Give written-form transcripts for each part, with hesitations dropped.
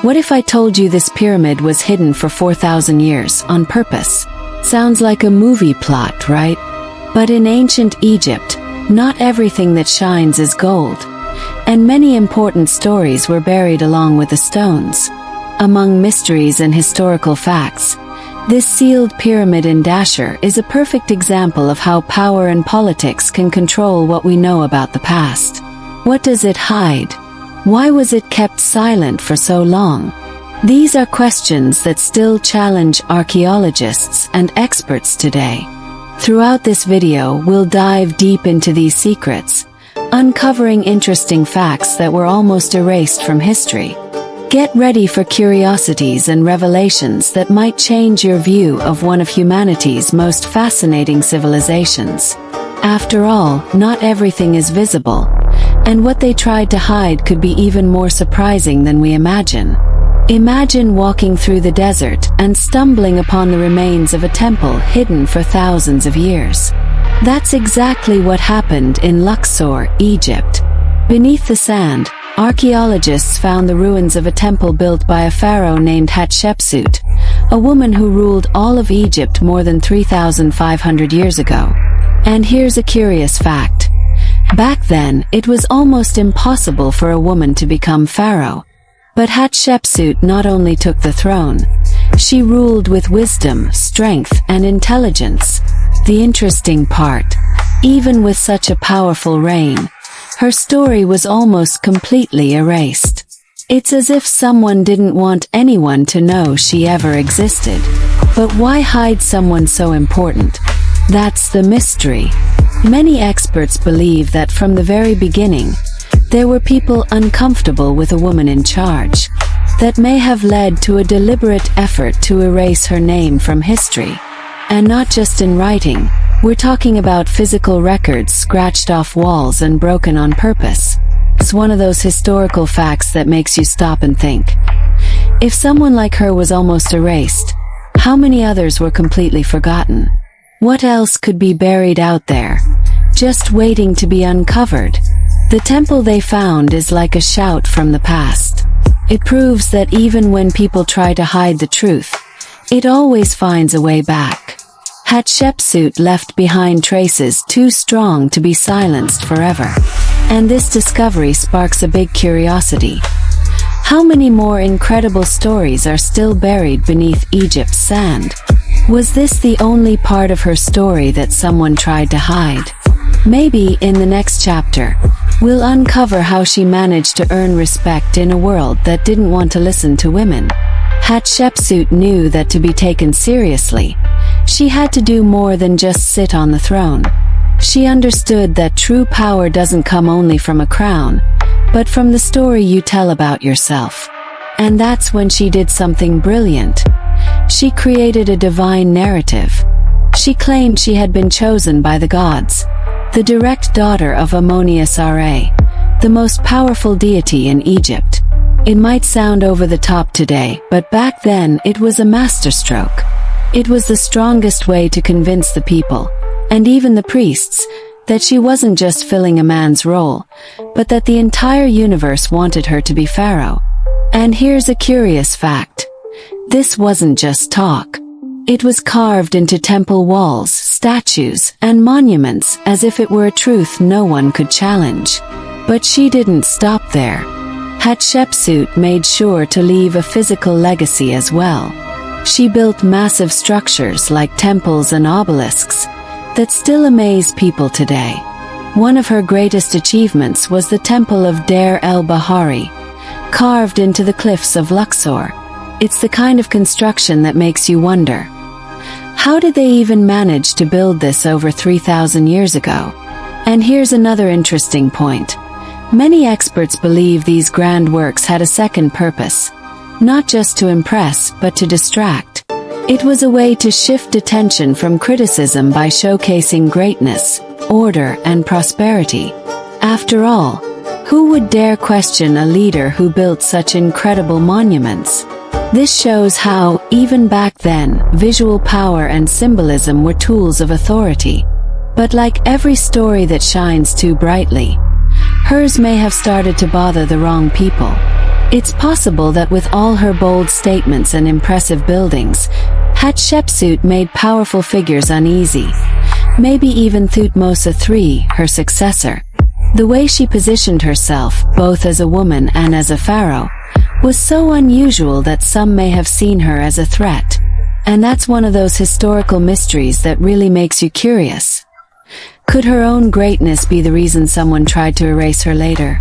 What if I told you this pyramid was hidden for 4,000 years on purpose? Sounds like a movie plot, right? But in ancient Egypt, not everything that shines is gold, and many important stories were buried along with the stones. Among mysteries and historical facts, this sealed pyramid in Dashur is a perfect example of how power and politics can control what we know about the past. What does it hide? Why was it kept silent for so long? These are questions that still challenge archaeologists and experts today. Throughout this video, we'll dive deep into these secrets, uncovering interesting facts that were almost erased from history. Get ready for curiosities and revelations that might change your view of one of humanity's most fascinating civilizations. After all, not everything is visible, and what they tried to hide could be even more surprising than we imagine. Imagine walking through the desert and stumbling upon the remains of a temple hidden for thousands of years. That's exactly what happened in Luxor, Egypt. Beneath the sand, archaeologists found the ruins of a temple built by a pharaoh named Hatshepsut, a woman who ruled all of Egypt more than 3,500 years ago. And here's a curious fact. Back then, it was almost impossible for a woman to become pharaoh. But Hatshepsut not only took the throne, she ruled with wisdom, strength, and intelligence. The interesting part, even with such a powerful reign, her story was almost completely erased. It's as if someone didn't want anyone to know she ever existed. But why hide someone so important? That's the mystery. Many experts believe that from the very beginning, there were people uncomfortable with a woman in charge. That may have led to a deliberate effort to erase her name from history. And not just in writing, we're talking about physical records scratched off walls and broken on purpose. It's one of those historical facts that makes you stop and think. If someone like her was almost erased, how many others were completely forgotten? What else could be buried out there, just waiting to be uncovered? The temple they found is like a shout from the past. It proves that even when people try to hide the truth, it always finds a way back. Hatshepsut left behind traces too strong to be silenced forever. And this discovery sparks a big curiosity. How many more incredible stories are still buried beneath Egypt's sand? Was this the only part of her story that someone tried to hide? Maybe in the next chapter, we'll uncover how she managed to earn respect in a world that didn't want to listen to women. Hatshepsut knew that to be taken seriously, she had to do more than just sit on the throne. She understood that true power doesn't come only from a crown, but from the story you tell about yourself. And that's when she did something brilliant. She created a divine narrative. She claimed she had been chosen by the gods, the direct daughter of Ammonius-Ra, the most powerful deity in Egypt. It might sound over the top today, but back then it was a masterstroke. It was the strongest way to convince the people, and even the priests, that she wasn't just filling a man's role, but that the entire universe wanted her to be pharaoh. And here's a curious fact. This wasn't just talk. It was carved into temple walls, statues, and monuments as if it were a truth no one could challenge. But she didn't stop there. Hatshepsut made sure to leave a physical legacy as well. She built massive structures like temples and obelisks that still amaze people today. One of her greatest achievements was the Temple of Deir el-Bahari, carved into the cliffs of Luxor. It's the kind of construction that makes you wonder, how did they even manage to build this over 3,000 years ago? And here's another interesting point. Many experts believe these grand works had a second purpose, not just to impress, but to distract. It was a way to shift attention from criticism by showcasing greatness, order, and prosperity. After all, who would dare question a leader who built such incredible monuments? This shows how, even back then, visual power and symbolism were tools of authority. But like every story that shines too brightly, hers may have started to bother the wrong people. It's possible that with all her bold statements and impressive buildings, Hatshepsut made powerful figures uneasy. Maybe even Thutmose III, her successor. The way she positioned herself, both as a woman and as a pharaoh, was so unusual that some may have seen her as a threat. And that's one of those historical mysteries that really makes you curious. Could her own greatness be the reason someone tried to erase her later?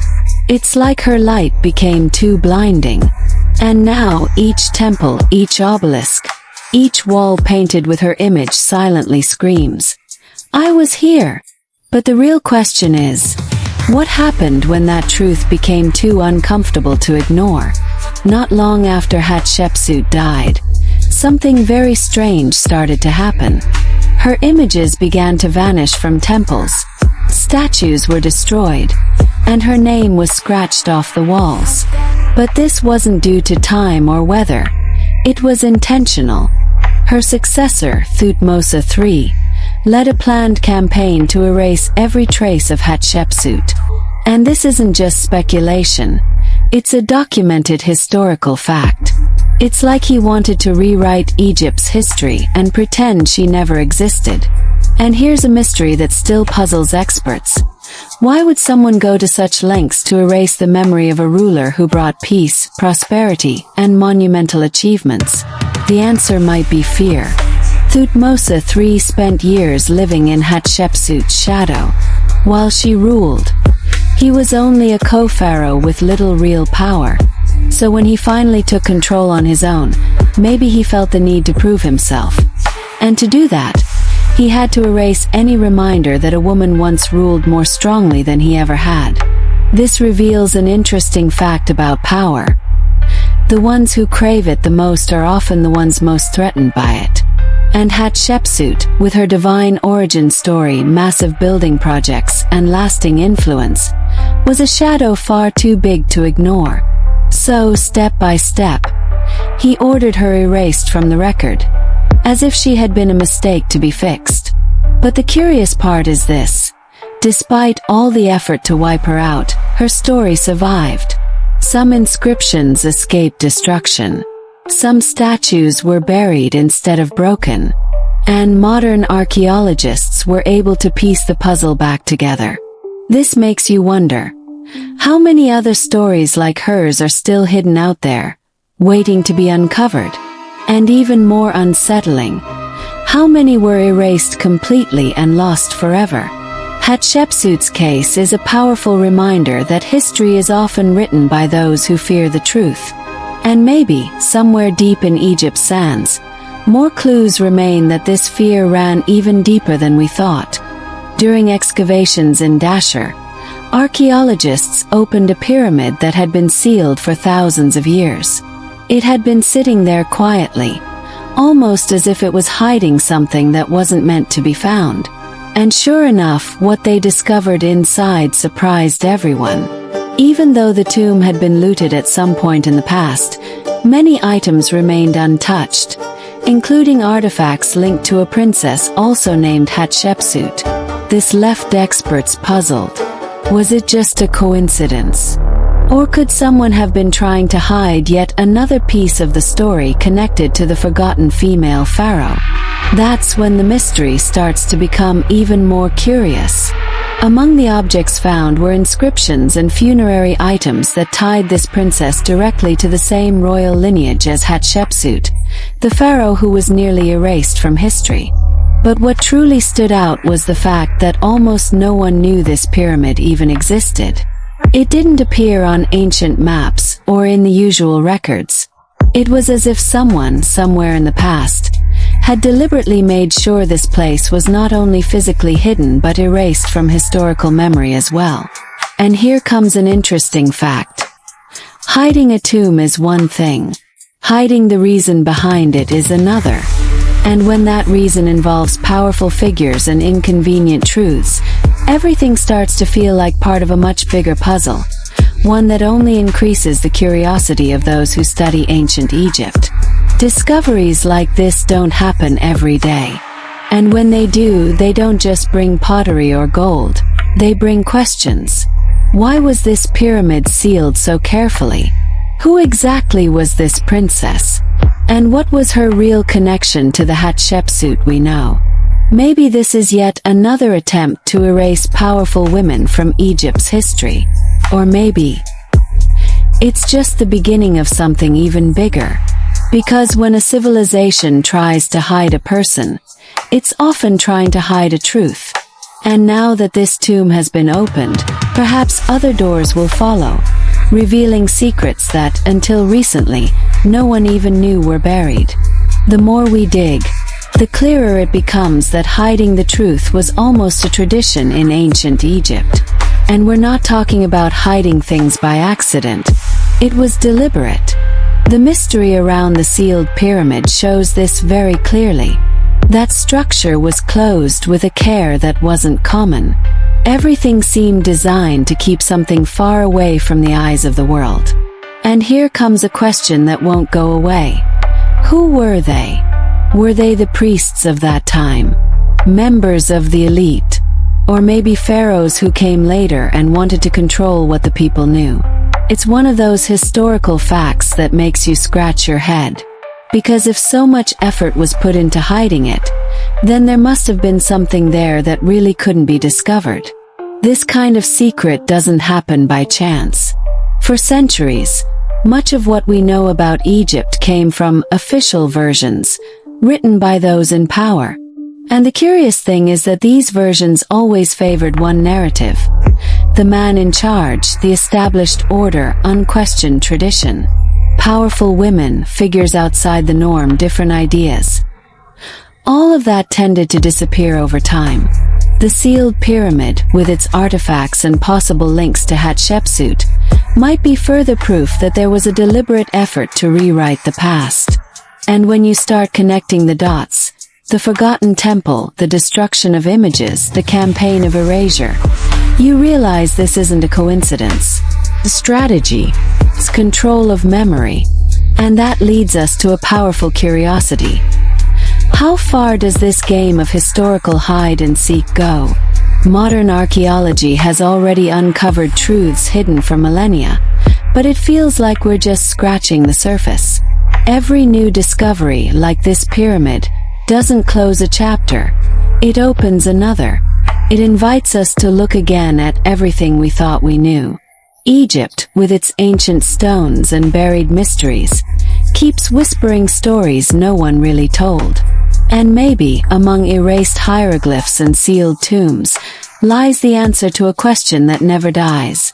It's like her light became too blinding. And now each temple, each obelisk, each wall painted with her image silently screams, "I was here." But the real question is, what happened when that truth became too uncomfortable to ignore? Not long after Hatshepsut died, something very strange started to happen. Her images began to vanish from temples, statues were destroyed, and her name was scratched off the walls. But this wasn't due to time or weather. It was intentional. Her successor, Thutmose III, led a planned campaign to erase every trace of Hatshepsut. And this isn't just speculation. It's a documented historical fact. It's like he wanted to rewrite Egypt's history and pretend she never existed. And here's a mystery that still puzzles experts. Why would someone go to such lengths to erase the memory of a ruler who brought peace, prosperity, and monumental achievements? The answer might be fear. Thutmose III spent years living in Hatshepsut's shadow, while she ruled. He was only a co-pharaoh with little real power. So when he finally took control on his own, maybe he felt the need to prove himself. And to do that, he had to erase any reminder that a woman once ruled more strongly than he ever had. This reveals an interesting fact about power. The ones who crave it the most are often the ones most threatened by it. And Hatshepsut, with her divine origin story, massive building projects, and lasting influence, was a shadow far too big to ignore. So, step by step, he ordered her erased from the record, as if she had been a mistake to be fixed. But the curious part is this. Despite all the effort to wipe her out, her story survived. Some inscriptions escaped destruction. Some statues were buried instead of broken. And modern archaeologists were able to piece the puzzle back together. This makes you wonder, how many other stories like hers are still hidden out there, waiting to be uncovered? And even more unsettling, how many were erased completely and lost forever? Hatshepsut's case is a powerful reminder that history is often written by those who fear the truth. And maybe, somewhere deep in Egypt's sands, more clues remain that this fear ran even deeper than we thought. During excavations in Dashur, archaeologists opened a pyramid that had been sealed for thousands of years. It had been sitting there quietly, almost as if it was hiding something that wasn't meant to be found. And sure enough, what they discovered inside surprised everyone. Even though the tomb had been looted at some point in the past, many items remained untouched, including artifacts linked to a princess also named Hatshepsut. This left experts puzzled. Was it just a coincidence? Or could someone have been trying to hide yet another piece of the story connected to the forgotten female pharaoh? That's when the mystery starts to become even more curious. Among the objects found were inscriptions and funerary items that tied this princess directly to the same royal lineage as Hatshepsut, the pharaoh who was nearly erased from history. But what truly stood out was the fact that almost no one knew this pyramid even existed. It didn't appear on ancient maps or in the usual records. It was as if someone, somewhere in the past, had deliberately made sure this place was not only physically hidden but erased from historical memory as well. And here comes an interesting fact. Hiding a tomb is one thing. Hiding the reason behind it is another. And when that reason involves powerful figures and inconvenient truths, everything starts to feel like part of a much bigger puzzle, one that only increases the curiosity of those who study ancient Egypt. Discoveries like this don't happen every day. And when they do, they don't just bring pottery or gold, they bring questions. Why was this pyramid sealed so carefully? Who exactly was this princess? And what was her real connection to the Hatshepsut we know? Maybe this is yet another attempt to erase powerful women from Egypt's history. Or maybe it's just the beginning of something even bigger. Because when a civilization tries to hide a person, it's often trying to hide a truth. And now that this tomb has been opened, perhaps other doors will follow, revealing secrets that, until recently, no one even knew were buried. The more we dig, the clearer it becomes that hiding the truth was almost a tradition in ancient Egypt. And we're not talking about hiding things by accident. It was deliberate. The mystery around the sealed pyramid shows this very clearly. That structure was closed with a care that wasn't common. Everything seemed designed to keep something far away from the eyes of the world. And here comes a question that won't go away. Who were they? Were they the priests of that time? Members of the elite? Or maybe pharaohs who came later and wanted to control what the people knew? It's one of those historical facts that makes you scratch your head. Because if so much effort was put into hiding it, then there must have been something there that really couldn't be discovered. This kind of secret doesn't happen by chance. For centuries, much of what we know about Egypt came from official versions, written by those in power. And the curious thing is that these versions always favored one narrative. The man in charge, the established order, unquestioned tradition. Powerful women, figures outside the norm, different ideas. All of that tended to disappear over time. The sealed pyramid, with its artifacts and possible links to Hatshepsut, might be further proof that there was a deliberate effort to rewrite the past. And when you start connecting the dots, the forgotten temple, the destruction of images, the campaign of erasure, you realize this isn't a coincidence. The strategy is control of memory, and that leads us to a powerful curiosity. How far does this game of historical hide-and-seek go? Modern archaeology has already uncovered truths hidden for millennia, but it feels like we're just scratching the surface. Every new discovery, like this pyramid, doesn't close a chapter. It opens another. It invites us to look again at everything we thought we knew. Egypt, with its ancient stones and buried mysteries, keeps whispering stories no one really told. And maybe, among erased hieroglyphs and sealed tombs, lies the answer to a question that never dies.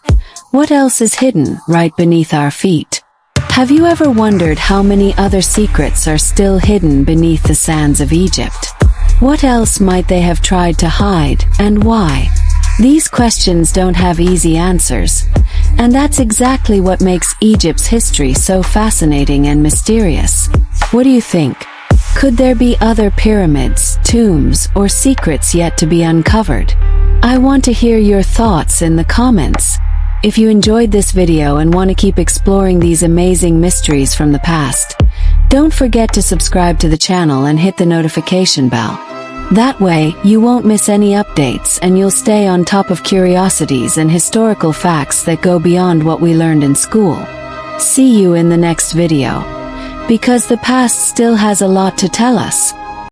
What else is hidden right beneath our feet? Have you ever wondered how many other secrets are still hidden beneath the sands of Egypt? What else might they have tried to hide, and why? These questions don't have easy answers. And that's exactly what makes Egypt's history so fascinating and mysterious. What do you think? Could there be other pyramids, tombs, or secrets yet to be uncovered? I want to hear your thoughts in the comments. If you enjoyed this video and want to keep exploring these amazing mysteries from the past, don't forget to subscribe to the channel and hit the notification bell. That way, you won't miss any updates and you'll stay on top of curiosities and historical facts that go beyond what we learned in school. See you in the next video. Because the past still has a lot to tell us.